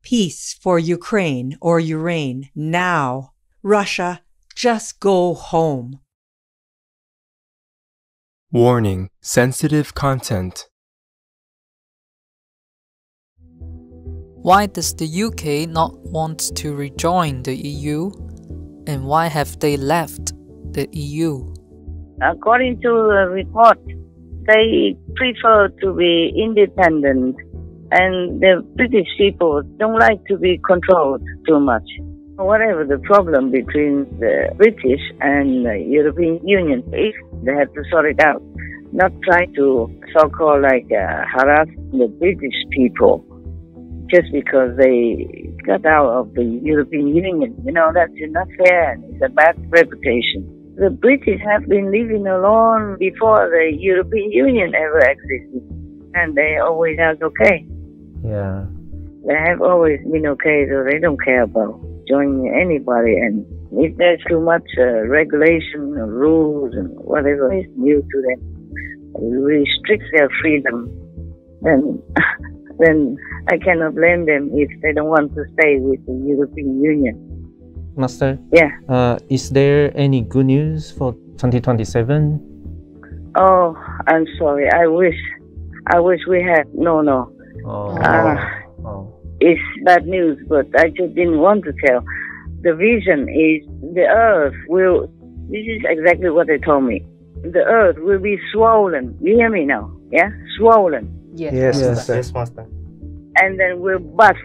Peace for Ukraine or Ukraine now. Russia, just go home. Warning: sensitive content. Why does the UK not want to rejoin the EU? And why have they left the EU? According to the report, they prefer to be independent, and the British people don't like to be controlled too much. Whatever the problem between the British and the European Union, if they have to sort it out, not try to so-called harass the British people just because they got out of the European Union. That's not fair. It's a bad reputation. The British have been living alone before the European Union ever existed, and they always are okay. Yeah. They have always been okay, so they don't care about joining anybody. And if there's too much regulation or rules and whatever is new to them, restricts their freedom, then I cannot blame them if they don't want to stay with the European Union. Master? Yeah. Is there any good news for 2027? Oh, I'm sorry. I wish we had. No. It's bad news, but I just didn't want to tell. The vision is the earth will, this is exactly what they told me. The earth will be swollen. You hear me now? Yeah? Swollen. Yes, Master. And then will bust.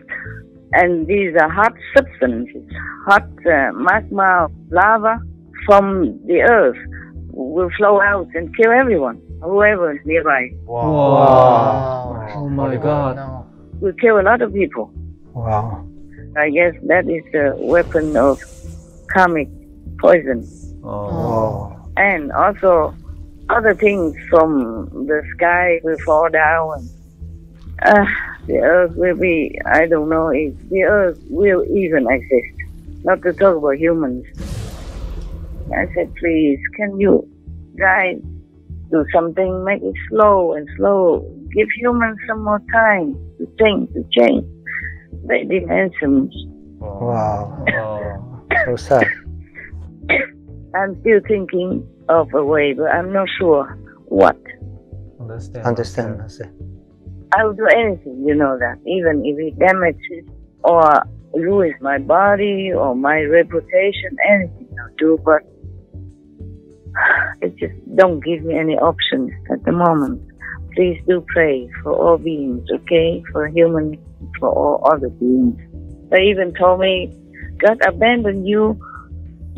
And these are hot substances, hot magma, lava from the earth will flow out and kill everyone, whoever is nearby. Wow. Oh my God. Will kill a lot of people. Wow. I guess that is the weapon of karmic poison. Oh. And also other things from the sky will fall down. The earth will be, I don't know if the earth will even exist. Not to talk about humans. I said, please, can you guys do something, make it slow and slow. Give humans some more time to think, to change. They didn't answer me. Wow. So sad. I'm still thinking of a way, but I'm not sure what. Understand. I will do anything, you know that, even if it damages or ruins my body or my reputation, anything I'll do, but it just don't give me any options at the moment. Please do pray for all beings, okay? For humans, for all other beings. They even told me, God abandoned you,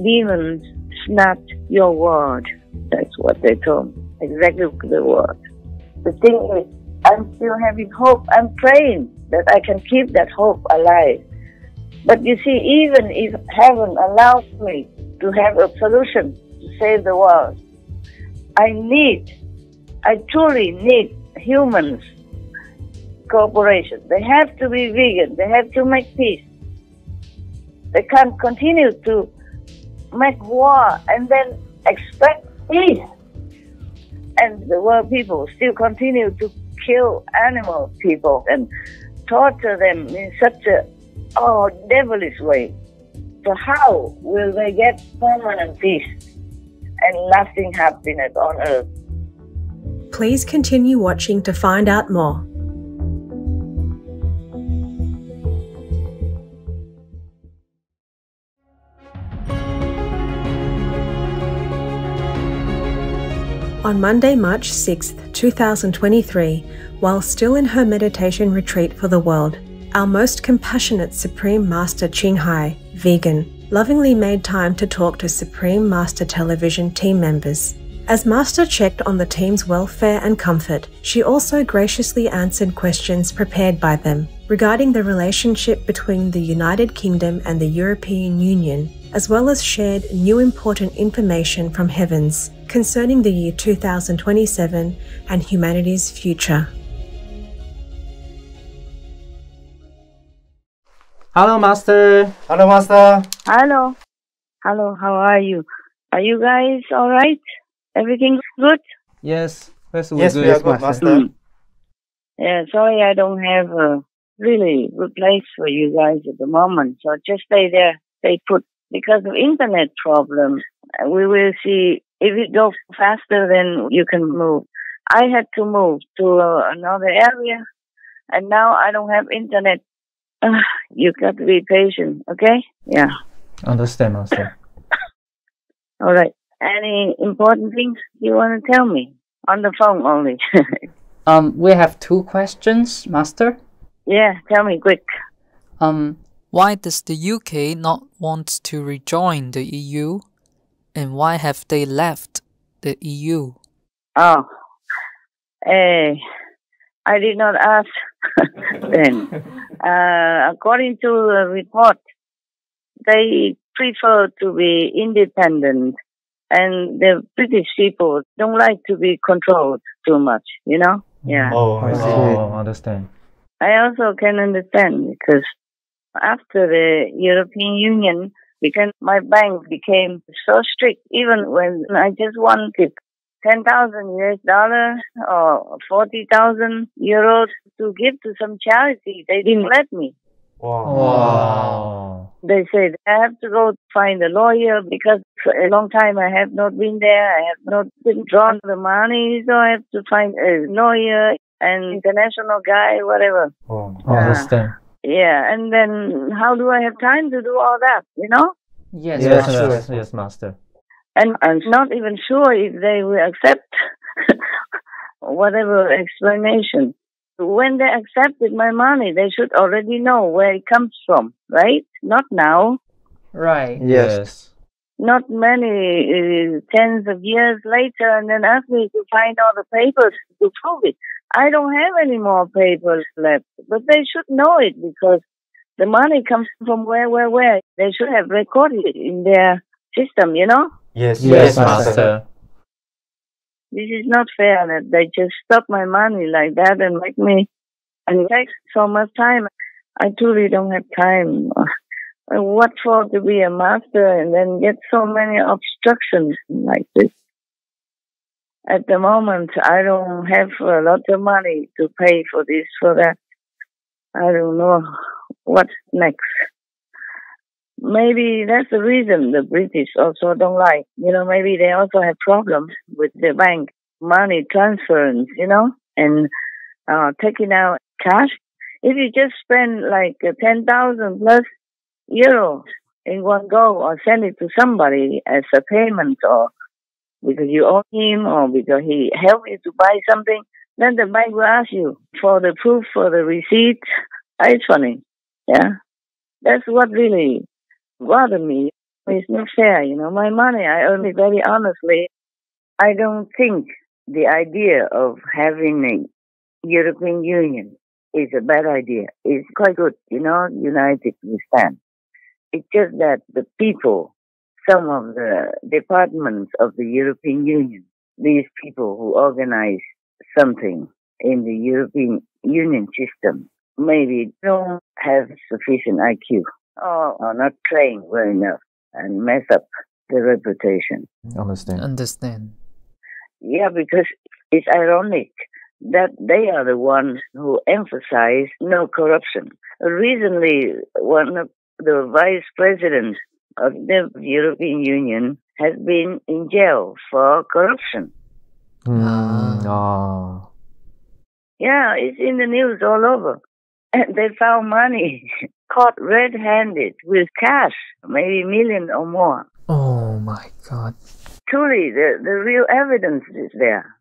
demons snatch your word. That's what they told me, exactly the word. The thing is, I'm still having hope. I'm praying that I can keep that hope alive. But you see, even if heaven allows me to have a solution to save the world, I truly need humans' cooperation. They have to be vegan. They have to make peace. They can't continue to make war and then expect peace. And the world people still continue to kill animal people and torture them in such a devilish way. So how will they get permanent peace and lasting happiness on earth? Please continue watching to find out more. On Monday, March 6, 2023, while still in her meditation retreat for the world, our most compassionate Supreme Master Ching Hai, vegan, lovingly made time to talk to Supreme Master Television team members. As Master checked on the team's welfare and comfort, she also graciously answered questions prepared by them regarding the relationship between the United Kingdom and the European Union, as well as shared new important information from Heavens concerning the year 2027 and humanity's future. Hello, Master. Hello, Master. Hello. Hello, how are you? Are you guys all right? Everything good? Yes, Yes, we are good, Master. Yeah, sorry I don't have really good place for you guys at the moment. So just stay there, stay put. Because of internet problem, we will see if it goes faster, then you can move. I had to move to another area, and now I don't have internet. You got to be patient, okay? Yeah. Understand, Master. All right. Any important things you want to tell me? On the phone only. We have 2 questions, Master. Yeah, tell me quick. Why does the UK not want to rejoin the EU? And why have they left the EU? Oh, I did not ask then. According to the report, they prefer to be independent, and the British people don't like to be controlled too much, you know? Yeah. Oh, I see. Oh, understand. I also can understand because after the European Union, because my bank became so strict, even when I just wanted 10,000 US dollars or 40,000 euros to give to some charity, they didn't let me. Wow. They said I have to go find a lawyer because for a long time I have not been there. I have not been drawn the money, so I have to find a lawyer, an international guy, whatever. Oh. Understand. Yeah, and then how do I have time to do all that, you know? Yes, Yes, Master. Yes, Master. And I'm not even sure if they will accept whatever explanation. When they accepted my money, they should already know where it comes from, right? Not now. Right. Yes. Not many tens of years later, and then ask me to find all the papers to prove it. I don't have any more papers left, but they should know it because the money comes from where. They should have recorded it in their system, you know? Yes, Yes, Master. This is not fair that they just stop my money like that and make me, and it takes so much time. I truly don't have time. What for to be a master and then get so many obstructions like this? At the moment, I don't have a lot of money to pay for this, for that. I don't know what's next. Maybe that's the reason the British also don't like. You know, maybe they also have problems with the bank money transference, you know, and taking out cash. If you just spend like 10,000 plus euros in one go or send it to somebody as a payment or because you owe him or because he helped you to buy something, then the bank will ask you for the proof, for the receipt. It's funny. Yeah. That's what really bothered me. It's not fair, you know. My money, I earn it very honestly. I don't think the idea of having a European Union is a bad idea. It's quite good, you know, united we stand. It's just that the people, some of the departments of the European Union, these people who organize something in the European Union system, maybe don't have sufficient IQ or are not trained well enough and mess up the reputation. Understand. Yeah, because it's ironic that they are the ones who emphasize no corruption. Recently, one of the vice presidents of the European Union has been in jail for corruption. Yeah, it's in the news all over. And they found money caught red-handed with cash, maybe a million or more. Oh my God. Truly, the real evidence is there.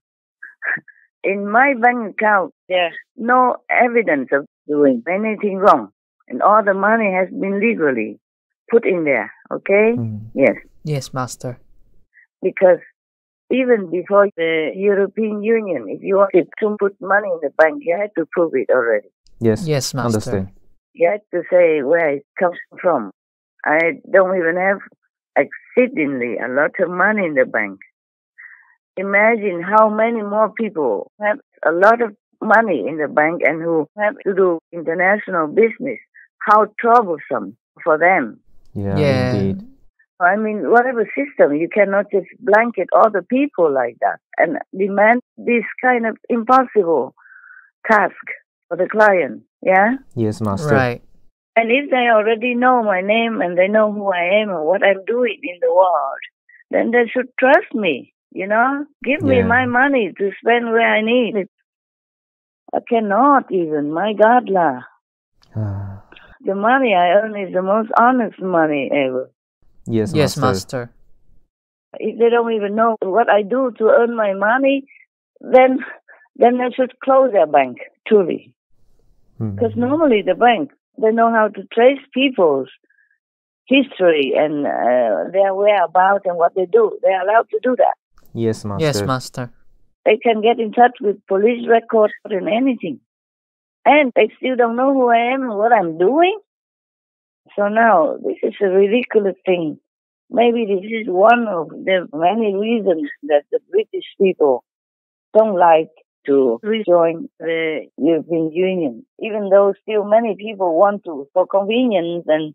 In my bank account, there's no evidence of doing anything wrong. And all the money has been legally put in there, okay? Yes. Yes, Master. Because even before the European Union, if you wanted to put money in the bank, you had to prove it already. Yes, Yes, Master. understand. You had to say where it comes from. I don't even have exceedingly a lot of money in the bank. Imagine how many more people have a lot of money in the bank and who have to do international business. How troublesome for them. Yeah. Indeed. I mean, whatever system, you cannot just blanket all the people like that and demand this kind of impossible task. for the client. Yeah? Yes, Master. Right. And if they already know my name and they know who I am and what I'm doing in the world, then they should trust me, you know? Give me my money to spend where I need it. I cannot even, my God, lah. The money I earn is the most honest money ever. Yes, Yes, Master. Master. If they don't even know what I do to earn my money, then they should close their bank, truly. Because normally the bank, they know how to trace people's history and their whereabouts and what they do. They're allowed to do that. Yes, Master. Yes, Master. They can get in touch with police records and anything. And they still don't know who I am and what I'm doing. So now, this is a ridiculous thing. Maybe this is one of the many reasons that the British people don't like to rejoin the European Union, even though still many people want to for convenience and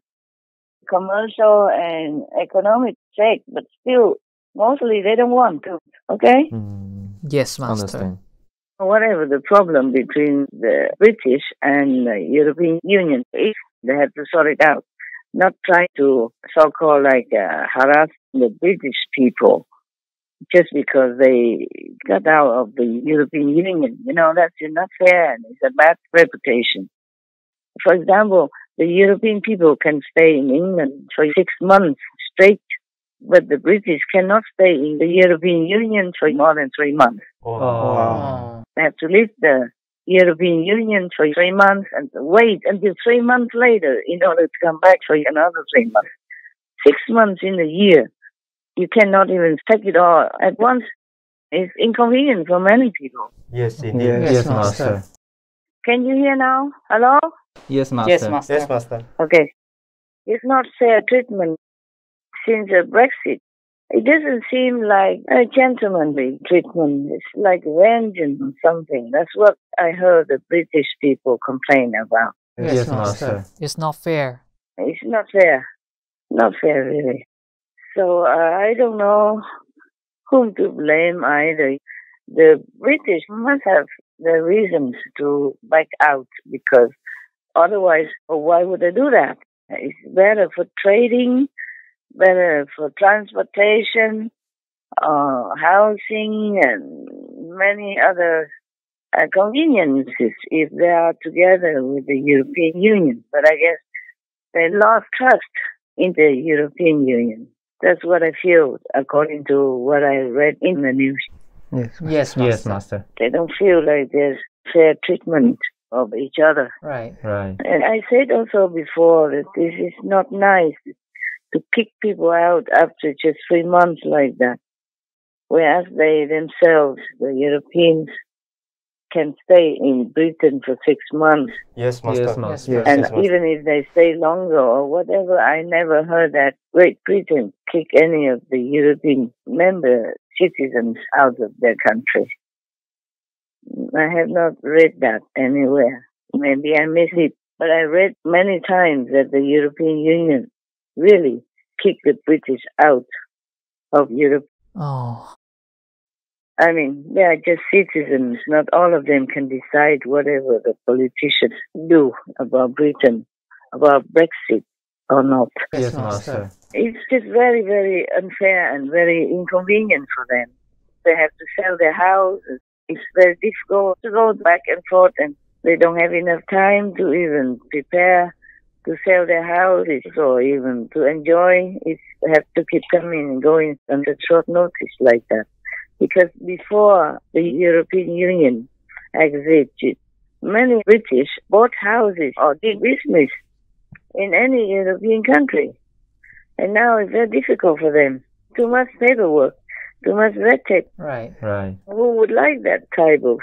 commercial and economic sake, but still, mostly they don't want to, okay? Yes, Master. Understand. Whatever the problem between the British and the European Union, if they have to sort it out, not try to so-called harass the British people just because they got out of the European Union. You know, that's not fair and it's a bad reputation. For example, the European people can stay in England for 6 months straight, but the British cannot stay in the European Union for more than 3 months. They have to leave the European Union for 3 months and wait until 3 months later in order to come back for another 3 months. 6 months in a year. You cannot even take it all at once. It's inconvenient for many people. Yes, indeed. Yes, Master. Can you hear now? Hello? Yes, Master. Yes, Master. Yes, Master. Okay. It's not fair treatment since Brexit. It doesn't seem like a gentlemanly treatment. It's like vengeance or something. That's what I heard the British people complain about. Yes, Master. It's not fair. It's not fair. Not fair, really. So I don't know whom to blame either. The British must have the reasons to back out because otherwise, why would they do that? It's better for trading, better for transportation, housing, and many other conveniences if they are together with the European Union. But I guess they lost trust in the European Union. That's what I feel, according to what I read in the news. Yes, Master. Yes, Master. They don't feel like there's fair treatment of each other. Right. Right. And I said also before that this is not nice to kick people out after just 3 months like that, whereas they themselves, the Europeans, can stay in Britain for 6 months. Yes, Master. Yes, Master. Yes, And Master. even if they stay longer or whatever, I never heard that Great Britain kick any of the European member citizens out of their country. I have not read that anywhere. Maybe I missed it, but I read many times that the European Union really kicked the British out of Europe. Oh. I mean, they are just citizens. Not all of them can decide whatever the politicians do about Britain, about Brexit or not. Yes, Master. It's just very, very unfair and very inconvenient for them. They have to sell their houses. It's very difficult to go back and forth, and they don't have enough time to even prepare to sell their houses or even to enjoy. They have to keep coming and going under short notice like that. Because before the European Union exited, many British bought houses or did business in any European country. And now it's very difficult for them. Too much paperwork, too much red tape. Right. Right. Who would like that type of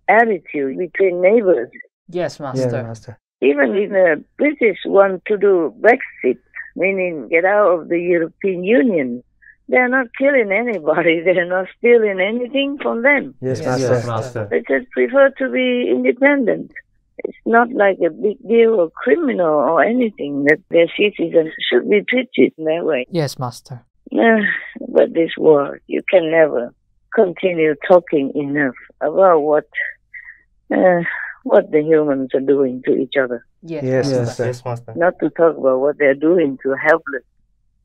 attitude between neighbors? Yes, Yes, Master. Master. Even if the British want to do Brexit, meaning get out of the European Union, they're not killing anybody. They're not stealing anything from them. Yes, Yes, Master. Yes, Master. They just prefer to be independent. It's not like a big deal or criminal or anything that their citizens should be treated in that way. Yes, Master. But this war, you can never continue talking enough about what the humans are doing to each other. Yes, Master. Not to talk about what they're doing to helpless,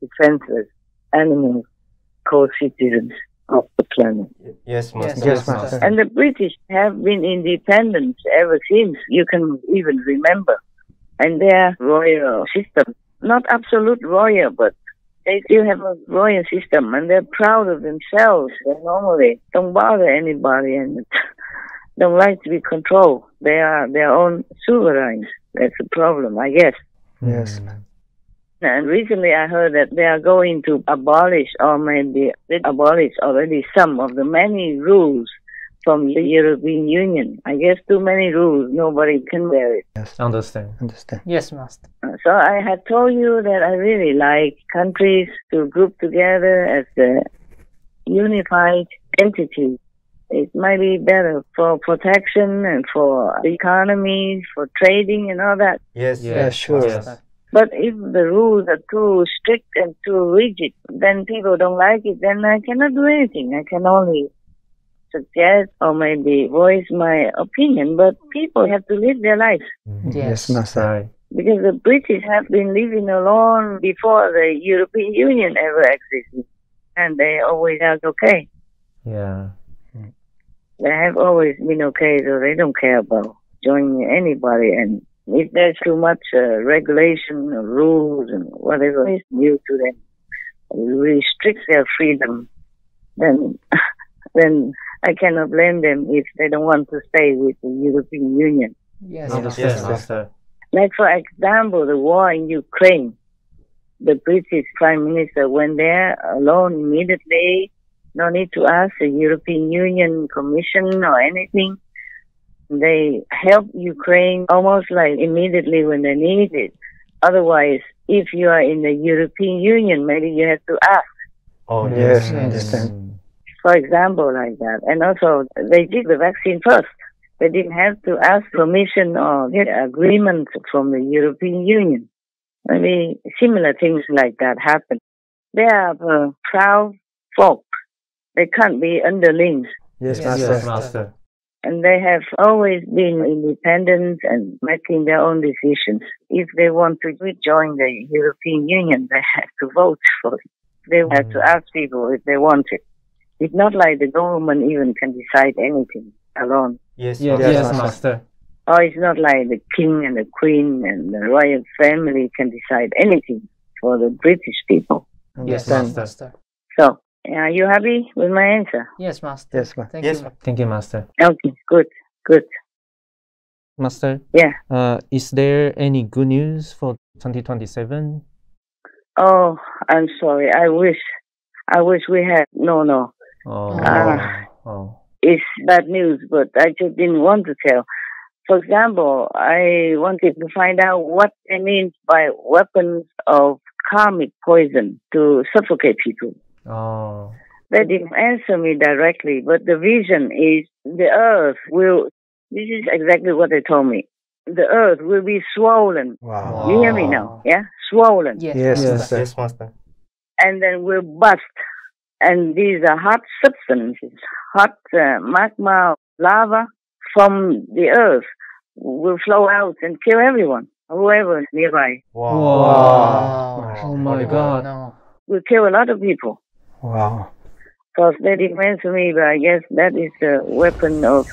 defenseless animals, co-citizens of the planet. Yes, Master. Yes, Master. And the British have been independent ever since you can even remember. And their royal system, not absolute royal, but they still have a royal system, and they're proud of themselves. They normally don't bother anybody and don't like to be controlled. They are their own sovereigns. That's the problem, I guess. Yes. And recently I heard that they are going to abolish, or maybe they abolished already, some of the many rules from the European Union. I guess too many rules, nobody can bear it. Yes. Understand. Yes, Master. So I had told you that I really like countries to group together as a unified entity. It might be better for protection and for the economy, for trading and all that. Yes, sure. Yes. But if the rules are too strict and too rigid, then people don't like it, then I cannot do anything. I can only suggest or maybe voice my opinion, but people have to live their lives. Yes. Master. Right. Because the British have been living alone before the European Union ever existed, and they always are okay. Yeah. They have always been okay, so they don't care about joining anybody. And if there's too much regulation or rules and whatever is due to them, restricts their freedom, then I cannot blame them if they don't want to stay with the European Union. Yes, Understand, Yes, Master. Like, for example, the war in Ukraine. The British Prime Minister went there alone immediately. No need to ask the European Union Commission or anything. They helped Ukraine almost like immediately when they need it. Otherwise, if you are in the European Union, maybe you have to ask. Oh, Yes. yes, understand. For example, like that. And also, they did the vaccine first. They didn't have to ask permission or get agreement from the European Union. Maybe similar things like that happen. They are proud folk. They can't be underlings. Yes, Yes, Master. Master. And they have always been independent and making their own decisions. If they want to join the European Union, they have to vote for it. They have to ask people if they want it. It's not like the government even can decide anything alone. Yes, Yes, Master. Or it's not like the king and the queen and the royal family can decide anything for the British people. Yes, Understand. Master. So, are you happy with my answer? Yes, Master. Yes, Master. Thank Yes, you. Thank you, Master. Okay, good. Master, Yeah. is there any good news for 2027? Oh, I'm sorry. I wish we had. No. Oh. Oh. It's bad news, but I just didn't want to tell. For example, I wanted to find out what they mean by weapons of karmic poison to suffocate people. Oh. They didn't answer me directly, but the vision is the earth will, this is exactly what they told me. The earth will be swollen. Wow. You hear me now? Yeah? Swollen. Yes, Yes, Yes, Master. sir. Yes, Master. And then will bust. And these are hot substances, hot magma, lava from the earth will flow out and kill everyone, whoever is nearby. Wow. Wow. Oh my God. No. Will kill a lot of people. Wow. Because they didn't answer me, but I guess that is a weapon of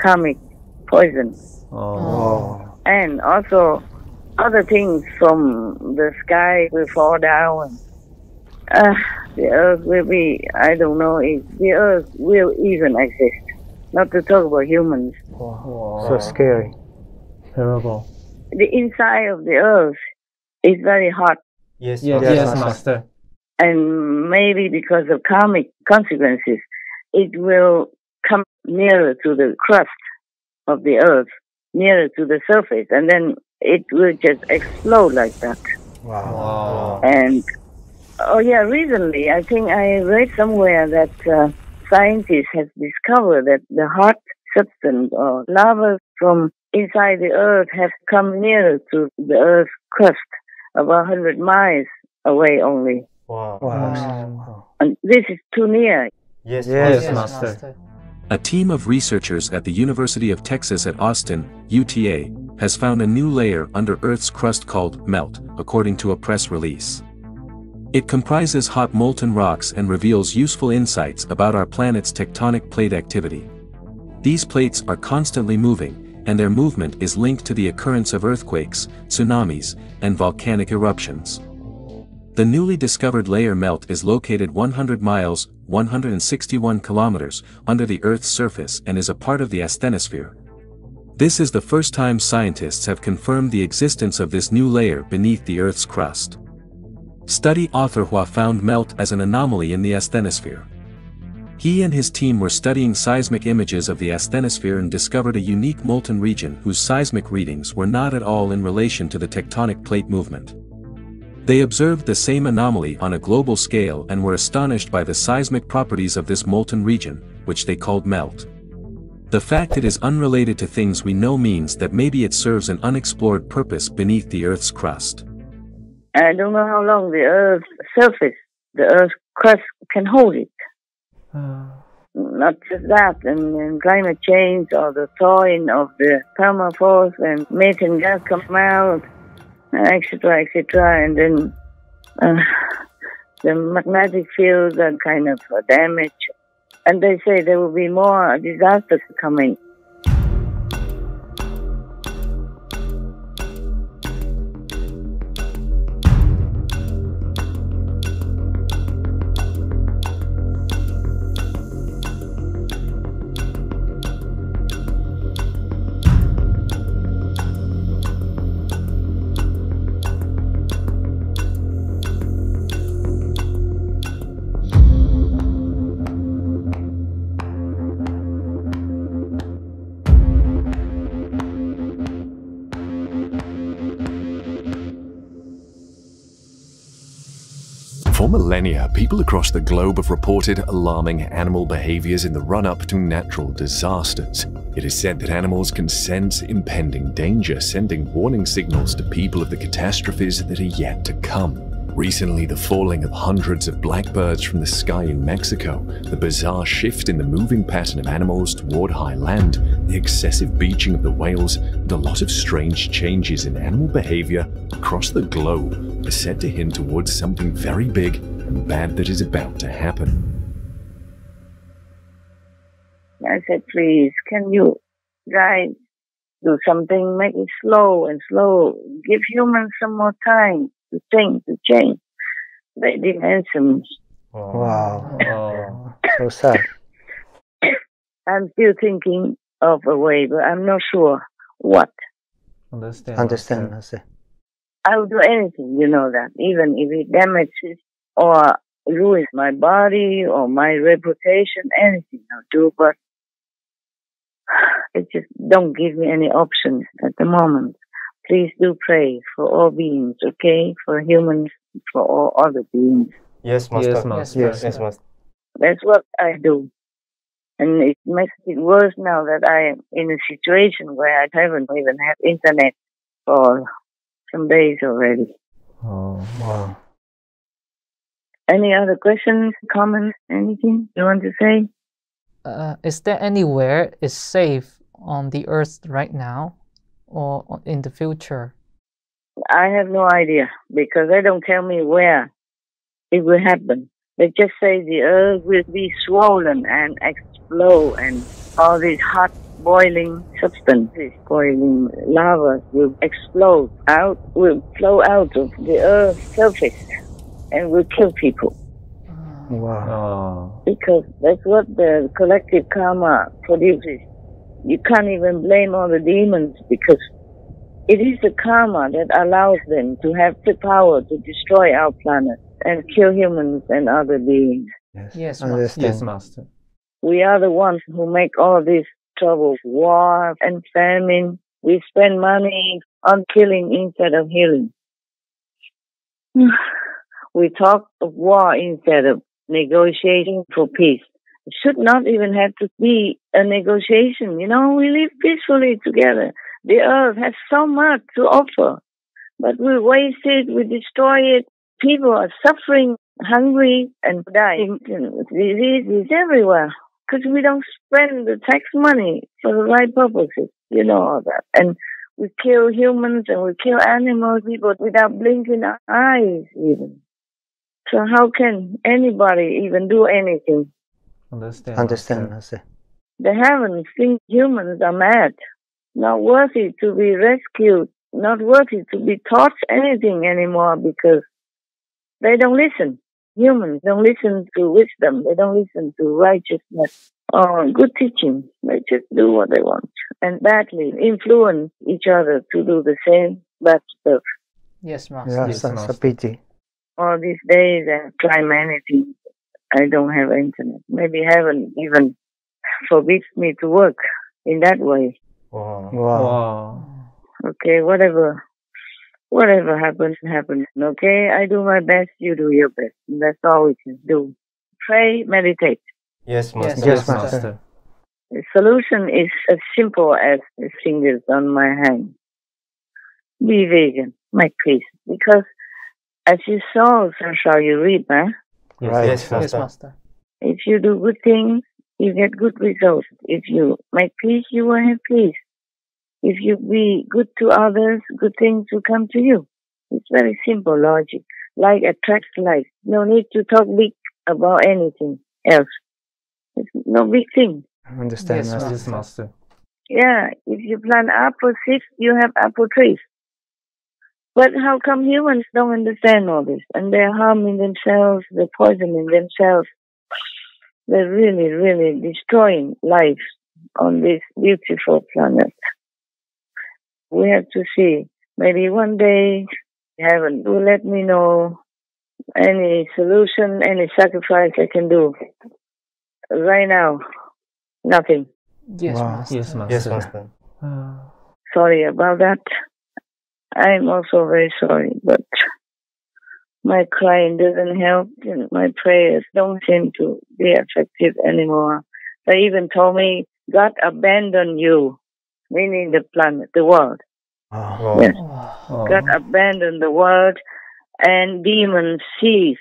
karmic poison. Oh. Wow. And also other things from the sky will fall down. The earth will be, I don't know if the earth will even exist. Not to talk about humans. Wow. So scary. Terrible. The inside of the earth is very hot. Yes, Yes, Master. And maybe because of karmic consequences, it will come nearer to the crust of the earth, nearer to the surface, and then it will just explode like that. Wow. And, oh yeah, recently, I think I read somewhere that scientists have discovered that the hot substance or lava from inside the earth have come nearer to the earth's crust, about 100 miles away only. Wow. Wow. And this is too near. Yes, Yes, Yes, Master. Master. A team of researchers at the University of Texas at Austin, UTA, has found a new layer under Earth's crust called melt, according to a press release. It comprises hot molten rocks and reveals useful insights about our planet's tectonic plate activity. These plates are constantly moving, and their movement is linked to the occurrence of earthquakes, tsunamis, and volcanic eruptions. The newly discovered layer melt is located 100 miles, 161 kilometers, under the Earth's surface and is a part of the asthenosphere. This is the first time scientists have confirmed the existence of this new layer beneath the Earth's crust. Study author Hua found melt as an anomaly in the asthenosphere. He and his team were studying seismic images of the asthenosphere and discovered a unique molten region whose seismic readings were not at all in relation to the tectonic plate movement. They observed the same anomaly on a global scale and were astonished by the seismic properties of this molten region, which they called melt. The fact it is unrelated to things we know means that maybe it serves an unexplored purpose beneath the Earth's crust. I don't know how long the Earth's surface, the Earth's crust can hold it. Not just that, and climate change or the thawing of the permafrost and methane gas come out, etc., etc., and then the magnetic fields are kind of damaged. And they say there will be more disasters coming. For millennia, people across the globe have reported alarming animal behaviors in the run-up to natural disasters. It is said that animals can sense impending danger, sending warning signals to people of the catastrophes that are yet to come. Recently, the falling of hundreds of blackbirds from the sky in Mexico, the bizarre shift in the moving pattern of animals toward high land, the excessive beaching of the whales, and a lot of strange changes in animal behavior across the globe are said to hint towards something very big and bad that is about to happen. I said, please, can you guys do something, make it slow and slow, give humans some more time to think, to change. They didn't answer me. Wow. So sad. I'm still thinking of a way, but I'm not sure what. Understand. I will do anything, you know that, even if it damages or ruins my body or my reputation, anything I'll do, but it just don't give me any options at the moment. Please do pray for all beings, okay? For humans, for all other beings. Yes, Master. Yes, Master. That's what I do. And it makes it worse now that I am in a situation where I haven't even had internet for some days already. Oh, wow. Any other questions, comments, anything you want to say? Is there anywhere is safe on the Earth right now or in the future? I have no idea because they don't tell me where it will happen. They just say the Earth will be swollen and explode and all these hot boiling substances, boiling lava will explode out, will flow out of the Earth's surface and will kill people. Wow. Because that's what the collective karma produces. You can't even blame all the demons because it is the karma that allows them to have the power to destroy our planet and kill humans and other beings. Yes, Master. We are the ones who make all this trouble, war and famine. We spend money on killing instead of healing. We talk of war instead of negotiating for peace. It should not even have to be a negotiation. You know, we live peacefully together. The earth has so much to offer, but we waste it, we destroy it. People are suffering, hungry, and dying. Disease is everywhere. Because we don't spend the tax money for the right purposes. You know all that. And we kill humans and we kill animals without blinking our eyes even. So how can anybody even do anything? Understand. The heavens think humans are mad, not worthy to be rescued, not worthy to be taught anything anymore because they don't listen. Humans don't listen to wisdom. They don't listen to righteousness or good teaching. They just do what they want and badly influence each other to do the same bad stuff. Yes, Master. Yes, that's a pity. All these days I try many things. I don't have internet. Maybe heaven even forbids me to work in that way. Wow. Okay, whatever happens, happens. Okay, I do my best, you do your best. And that's all we can do. Pray, meditate. Yes, Master. The solution is as simple as the fingers on my hand. Be vegan, make peace. Because as you sow, so shall you reap, huh? Yes, Master. If you do good things, you get good results. If you make peace, you will have peace. If you be good to others, good things will come to you. It's very simple logic. Like attracts like. No need to talk big about anything else. It's no big thing. Understand, Yes, Master. Yeah, if you plant apple seeds, you have apple trees. But how come humans don't understand all this? And they're harming themselves, they're poisoning themselves. They're really, really destroying life on this beautiful planet. We have to see. Maybe one day heaven will let me know any solution, any sacrifice I can do. Right now, nothing. Yes, Master. Yes, Master. Sorry about that. I'm also very sorry, but my crying doesn't help and my prayers don't seem to be effective anymore. They even told me God abandoned you, meaning the planet, the world. Yes. God abandoned the world and demons seized.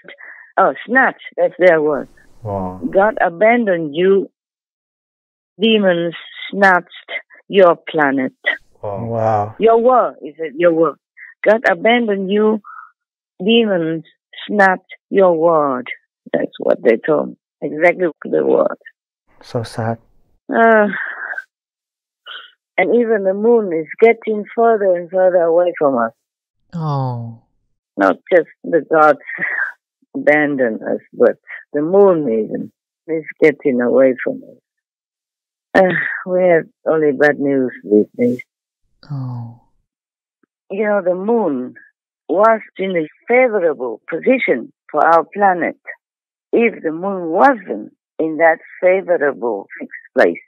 Snatch, that's their word. God abandoned you. Demons snatched your planet. Your world, is it your world? God abandoned you. Demons snatched your world. That's what they told me. Exactly the word. So sad. And even the moon is getting further and further away from us. Oh. Not just the gods abandon us, but the moon even is getting away from us. We have only bad news these days. Oh. You know, the moon was in a favorable position for our planet. If the moon wasn't in that favorable fixed place,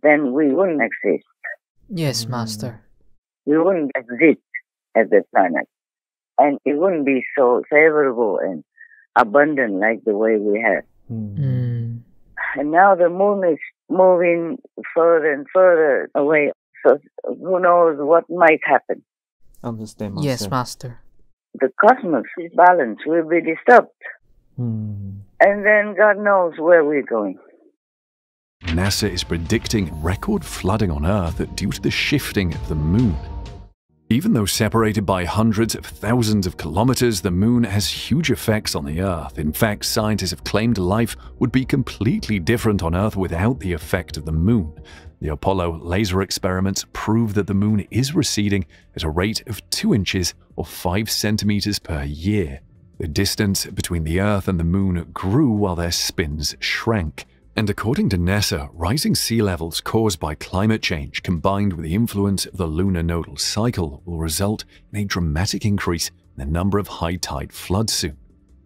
then we wouldn't exist. Yes, Master. We wouldn't exist as a planet. And it wouldn't be so favorable and abundant like the way we have. And now the moon is moving further and further away. So who knows what might happen. Understand, Master. Yes, Master. The cosmos balance will be disturbed. And then God knows where we're going. NASA is predicting record flooding on Earth due to the shifting of the moon. Even though separated by hundreds of thousands of kilometers, the moon has huge effects on the Earth. In fact, scientists have claimed life would be completely different on Earth without the effect of the moon. The Apollo laser experiments prove that the moon is receding at a rate of 2 inches or 5 centimeters per year. The distance between the Earth and the moon grew while their spins shrank. And according to NASA, rising sea levels caused by climate change combined with the influence of the lunar nodal cycle will result in a dramatic increase in the number of high tide floods soon.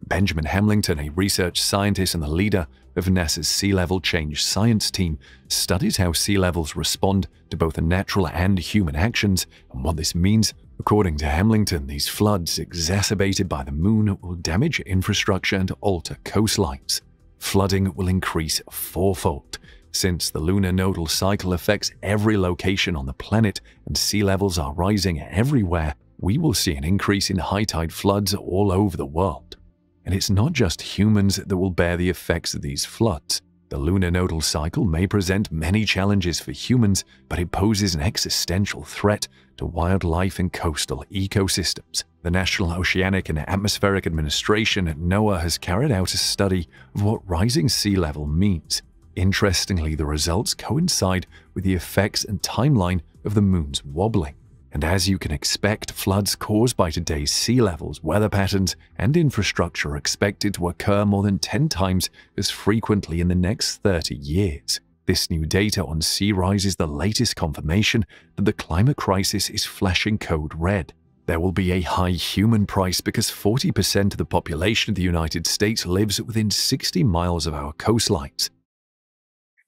Benjamin Hamilton, a research scientist and the leader of NASA's Sea Level Change Science team, studies how sea levels respond to both the natural and human actions and what this means. According to Hamilton, these floods exacerbated by the moon will damage infrastructure and alter coastlines. Flooding will increase fourfold. Since the lunar nodal cycle affects every location on the planet and sea levels are rising everywhere, we will see an increase in high tide floods all over the world. And it's not just humans that will bear the effects of these floods. The lunar nodal cycle may present many challenges for humans, but it poses an existential threat to wildlife and coastal ecosystems. The National Oceanic and Atmospheric Administration at NOAA has carried out a study of what rising sea level means. Interestingly, the results coincide with the effects and timeline of the moon's wobbling. And as you can expect, floods caused by today's sea levels, weather patterns, and infrastructure are expected to occur more than 10 times as frequently in the next 30 years. This new data on sea rise is the latest confirmation that the climate crisis is flashing code red. There will be a high human price because 40% of the population of the United States lives within 60 miles of our coastlines.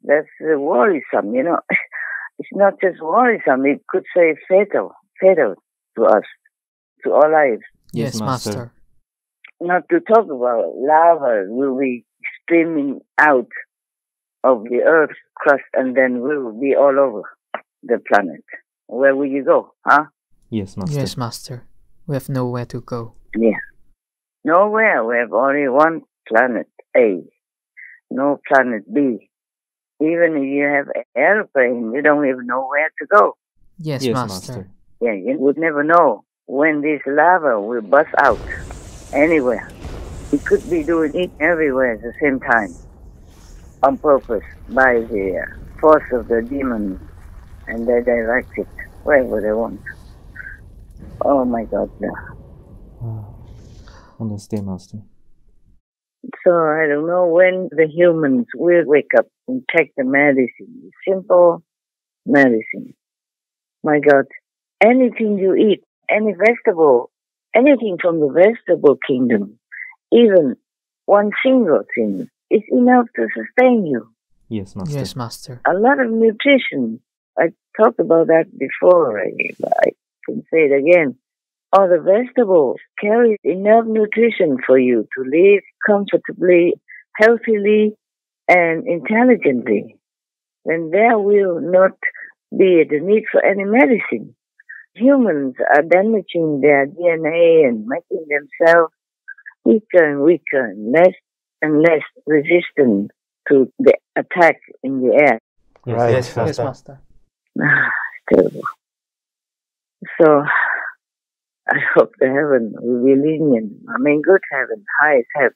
That's worrisome, you know. It's not just worrisome, it could say fatal to us, to our lives. Yes, Master. Not to talk about lava will be streaming out of the Earth's crust and then will be all over the planet. Where will you go, huh? Yes, Master. Yes, Master. We have nowhere to go. Yeah. Nowhere. We have only one planet A. No planet B. Even if you have an airplane, you don't even know where to go. Yes, Master. Yeah, you would never know when this lava will bust out anywhere. It could be doing it everywhere at the same time, on purpose, by the force of the demons, and they direct it wherever they want. Oh my God, no. Understand, Master. So I don't know when the humans will wake up and take the medicine, simple medicine. My God, anything you eat, any vegetable, anything from the vegetable kingdom, even one single thing, is enough to sustain you. Yes, Master. Yes, Master. A lot of nutrition. I talked about that before, but I can say it again. All the vegetables carry enough nutrition for you to live comfortably, healthily, and intelligently. Then there will not be the need for any medicine. Humans are damaging their DNA and making themselves weaker and weaker, and less resistant to the attack in the air. Right. Yes, Yes, Master. It's terrible. So, I hope the heaven will be lenient. I mean, good heaven, highest heaven,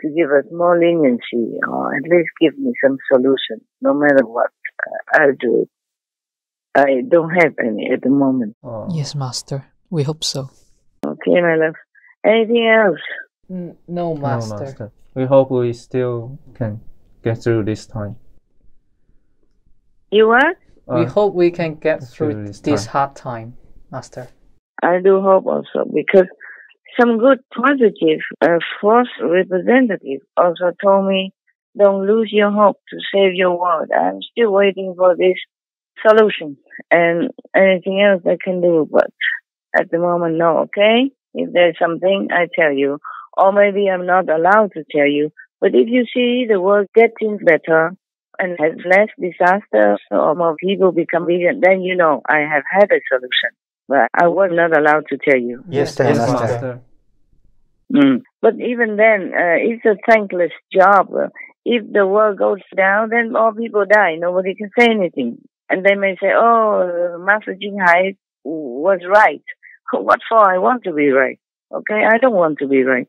to give us more leniency, or at least give me some solution. No matter what, I'll do it. I don't have any at the moment. Yes, Master. We hope so. Okay, my love. Anything else? No, Master. No, Master. We hope we still can get through this time. You what? We hope we can get through this this time. hard time, Master. I do hope also, because some good positive force representative also told me, don't lose your hope to save your world. I'm still waiting for this solution and anything else I can do, but at the moment, no, okay? If there's something, I tell you. Or maybe I'm not allowed to tell you. But if you see the world getting better and has less disasters or more people become vegan, then you know I have had a solution. But I was not allowed to tell you. Yes, Master. But even then, it's a thankless job. If the world goes down, then all people die. Nobody can say anything. And they may say, oh, Master Jinghai was right. What for? I want to be right. Okay, I don't want to be right.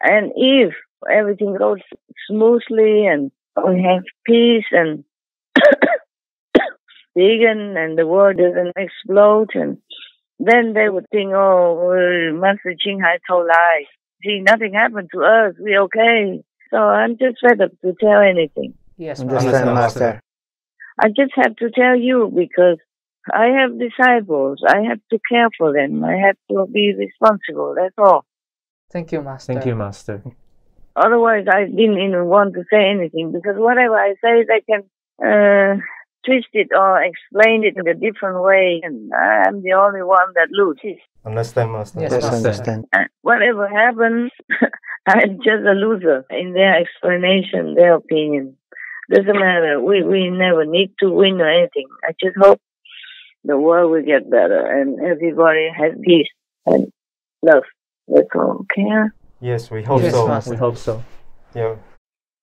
And if everything goes smoothly and we have peace and vegan and the world doesn't explode, and then they would think, oh, Master Jinghai told lies. See, nothing happened to us. We're okay. So I'm just fed up to tell anything. Yes, Understand, Master. I just have to tell you because I have disciples. I have to care for them. I have to be responsible. That's all. Thank you, Master. Thank you, Master. Otherwise, I didn't even want to say anything because whatever I say, they can twist it or explain it in a different way, and I'm the only one that loses. Understand, Master. Yes, Yes, Master. understand. Whatever happens, I'm just a loser in their explanation, their opinion. Doesn't matter. We never need to win or anything. I just hope the world will get better and everybody has peace and love. That's all. Okay? Yes, we hope Yes, so. Master. We hope so. Yeah.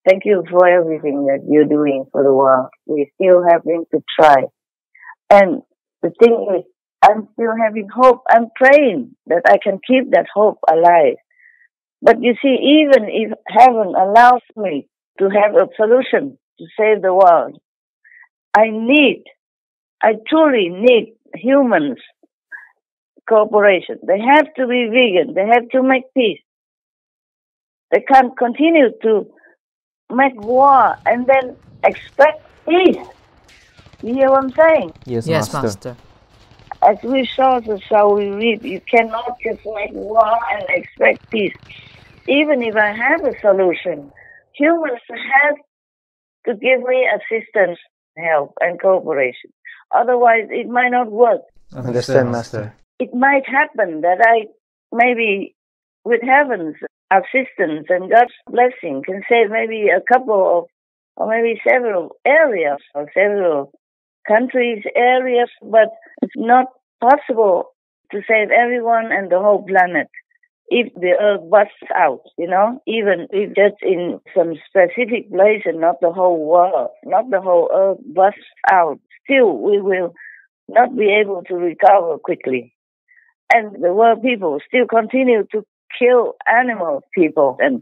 Thank you for everything that you're doing for the world. We're still having to try. And the thing is, I'm still having hope. I'm praying that I can keep that hope alive. But you see, even if heaven allows me to have a solution to save the world, I truly need humans' cooperation. They have to be vegan. They have to make peace. They can't continue to make war and then expect peace. You hear what I'm saying? Yes, Yes, Master. Master. As we saw, so shall we reap. You cannot just make war and expect peace. Even if I have a solution, humans have to give me assistance, help, and cooperation. Otherwise, it might not work. Understand, Master. It might happen that I, maybe with heaven's assistance and God's blessing, can save maybe a couple of, or maybe several areas, or several countries, areas, but it's not possible to save everyone and the whole planet if the earth busts out, even if just in some specific place and not the whole world, not the whole earth busts out. Still, we will not be able to recover quickly. And the world people still continue to kill animal people and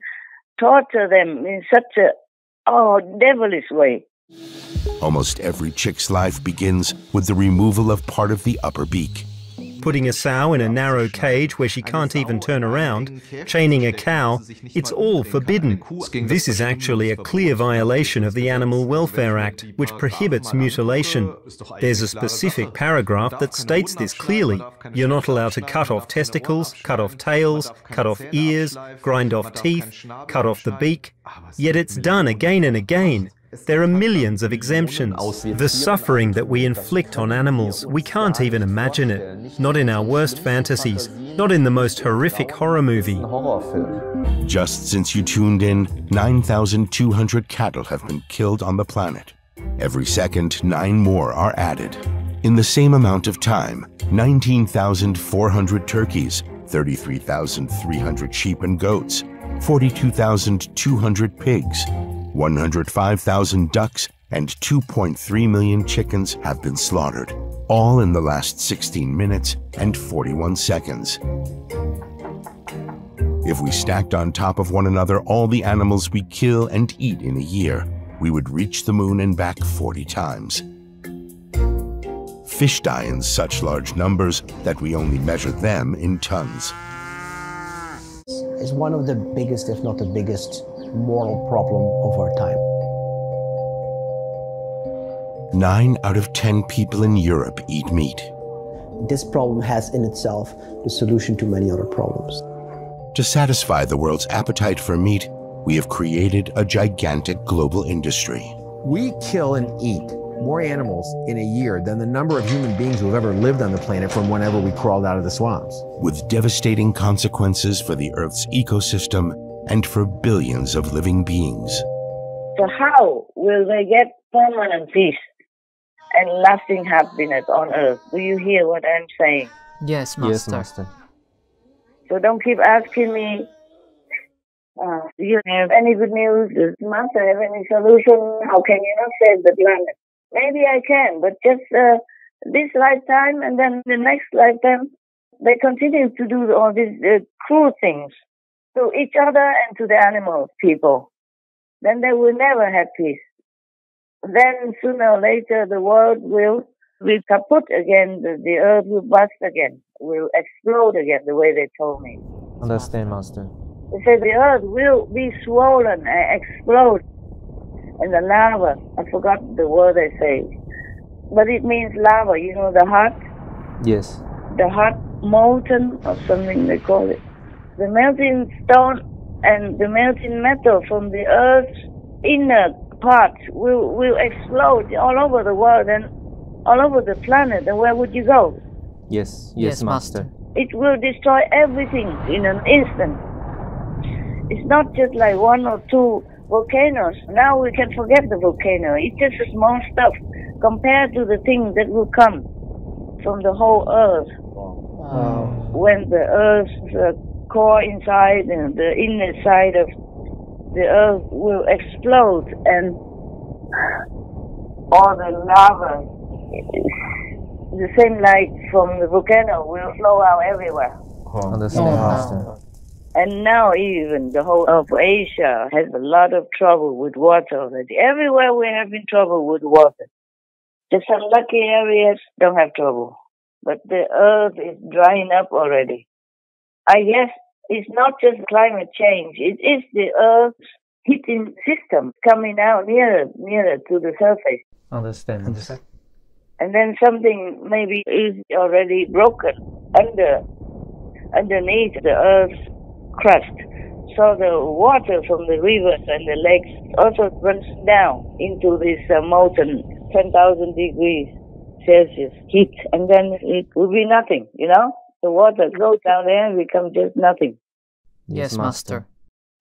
torture them in such a devilish way. Almost every chick's life begins with the removal of part of the upper beak. Putting a sow in a narrow cage where she can't even turn around, chaining a cow, it's all forbidden. This is actually a clear violation of the Animal Welfare Act, which prohibits mutilation. There's a specific paragraph that states this clearly. You're not allowed to cut off testicles, cut off tails, cut off ears, grind off teeth, cut off the beak. Yet it's done again and again. There are millions of exemptions. The suffering that we inflict on animals, we can't even imagine it. Not in our worst fantasies, not in the most horrific horror movie. Just since you tuned in, 9,200 cattle have been killed on the planet. Every second, 9 more are added. In the same amount of time, 19,400 turkeys, 33,300 sheep and goats, 42,200 pigs, 105,000 ducks, and 2.3 million chickens have been slaughtered, all in the last 16 minutes and 41 seconds. If we stacked on top of one another all the animals we kill and eat in a year, we would reach the moon and back 40 times. Fish die in such large numbers that we only measure them in tons. It's one of the biggest, if not the biggest, moral problem of our time. 9 out of 10 people in Europe eat meat. This problem has in itself the solution to many other problems. To satisfy the world's appetite for meat, we have created a gigantic global industry. We kill and eat more animals in a year than the number of human beings who have ever lived on the planet from whenever we crawled out of the swamps. With devastating consequences for the Earth's ecosystem and for billions of living beings. So how will they get permanent peace and lasting happiness on Earth? Do you hear what I'm saying? Yes, Master. Yes, Master. So don't keep asking me, do you have any good news? Does Master have any solution? How can you not save the planet? Maybe I can, but just this lifetime and then the next lifetime, they continue to do all these cruel things to each other and to the animals, people. Then they will never have peace. Then sooner or later the world will be kaput again, the earth will bust again, will explode again, the way they told me. Understand, Master. They say the earth will be swollen and explode. And the lava, I forgot the word they say, but it means lava, you know, the hot? Yes. The hot molten or something they call it. The melting stone and the melting metal from the earth's inner parts will explode all over the world and all over the planet. And where would you go? Yes, yes, Master. It will destroy everything in an instant. It's not just like 1 or 2 volcanoes. Now we can forget the volcano. It's just a small stuff compared to the things that will come from the whole earth. When the earth's core inside and the inner side of the earth will explode and all the lava, the same light from the volcano, will flow out everywhere. Understand, Master. And now even the whole of Asia has a lot of trouble with water already. Everywhere we're having trouble with water. Just some lucky areas don't have trouble. But the earth is drying up already. I guess it's not just climate change. It is the earth's heating system coming out nearer to the surface. Understand. And then something maybe is already broken underneath the earth's crust. So the water from the rivers and the lakes also runs down into this molten 10,000 degrees Celsius heat, and then it will be nothing, you know? The water goes down there and becomes just nothing. Yes, Master.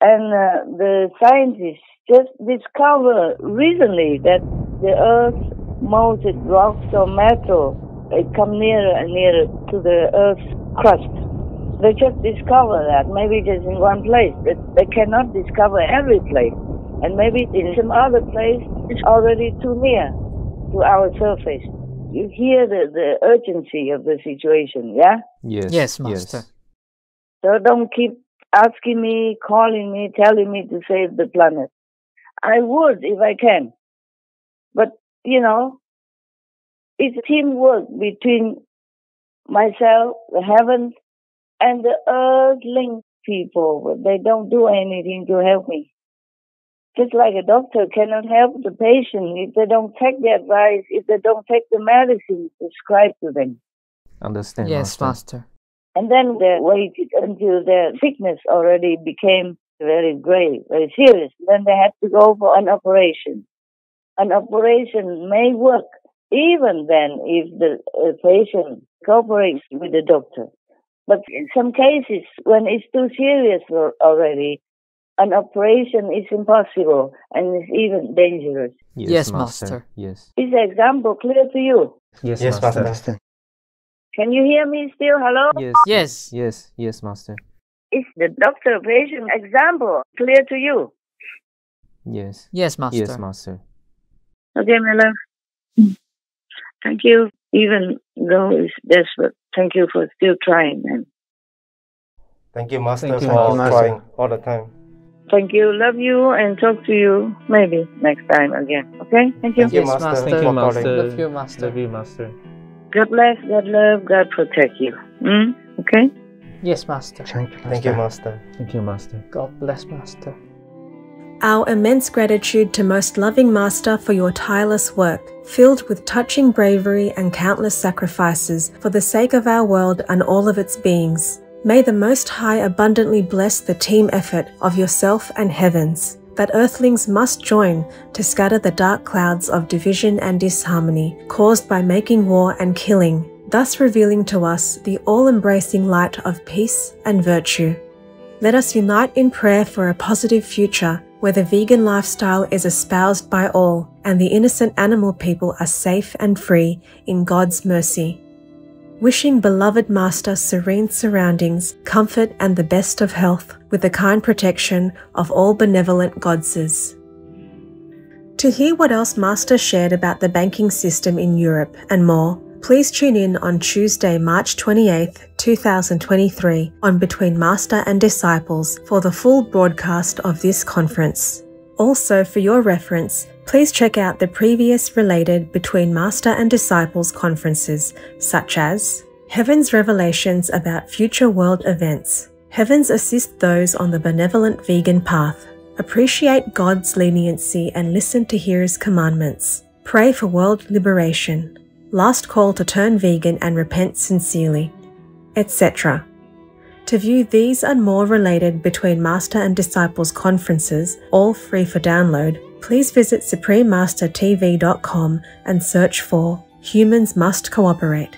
And the scientists just discovered recently that the Earth's molten rocks or metal, it come nearer and nearer to the Earth's crust. They just discovered that, maybe just in one place, but they cannot discover every place. And maybe in some other place, it's already too near to our surface. You hear the urgency of the situation, yeah? Yes, Master. So don't keep asking me, calling me, telling me to save the planet. I would if I can. But, you know, it's teamwork between myself, the heavens, and the earthling people. But they don't do anything to help me. Just like a doctor cannot help the patient if they don't take the advice, if they don't take the medicine prescribed to them. Understand, Yes, Master. And then they waited until their sickness already became very grave, very serious. Then they had to go for an operation. An operation may work even then if the patient cooperates with the doctor. But in some cases, when it's too serious already, an operation is impossible and it's even dangerous. Yes, Master. Yes. Is the example clear to you? Yes, Master. Can you hear me still? Hello? Yes. Yes, Master. Is the doctor-patient example clear to you? Yes. Yes, Master. Yes, Master. Okay, my love. Thank you, even though it's desperate. Thank you for still trying. And Thank you, Master, Thank you, for Master. trying all the time. thank you. Love you and talk to you maybe next time again. Okay? Thank you. Thank you, Yes, Master. Master. Thank you, for calling. Master. Love you, Master. Love you, Master. God bless, God love, God protect you. Okay? Yes, Master. Thank you, Master. Thank you, Master. God bless, Master. Our immense gratitude to Most Loving Master for your tireless work, filled with touching bravery and countless sacrifices for the sake of our world and all of its beings. May the Most High abundantly bless the team effort of yourself and heavens, that earthlings must join to scatter the dark clouds of division and disharmony caused by making war and killing, thus revealing to us the all-embracing light of peace and virtue. Let us unite in prayer for a positive future where the vegan lifestyle is espoused by all and the innocent animal people are safe and free in God's mercy. Wishing beloved Master serene surroundings, comfort and the best of health with the kind protection of all benevolent godses. To hear what else Master shared about the banking system in Europe and more, please tune in on Tuesday, March 28th, 2023 on Between Master and Disciples for the full broadcast of this conference. Also, for your reference, please check out the previous related Between Master and Disciples conferences, such as Heaven's Revelations about Future World Events, Heavens Assist Those on the Benevolent Vegan Path, Appreciate God's Leniency and Listen to His Commandments, Pray for World Liberation, Last Call to Turn Vegan and Repent Sincerely, etc. To view these and more related Between Master and Disciples conferences, all free for download, please visit suprememastertv.com and search for Humans Must Cooperate.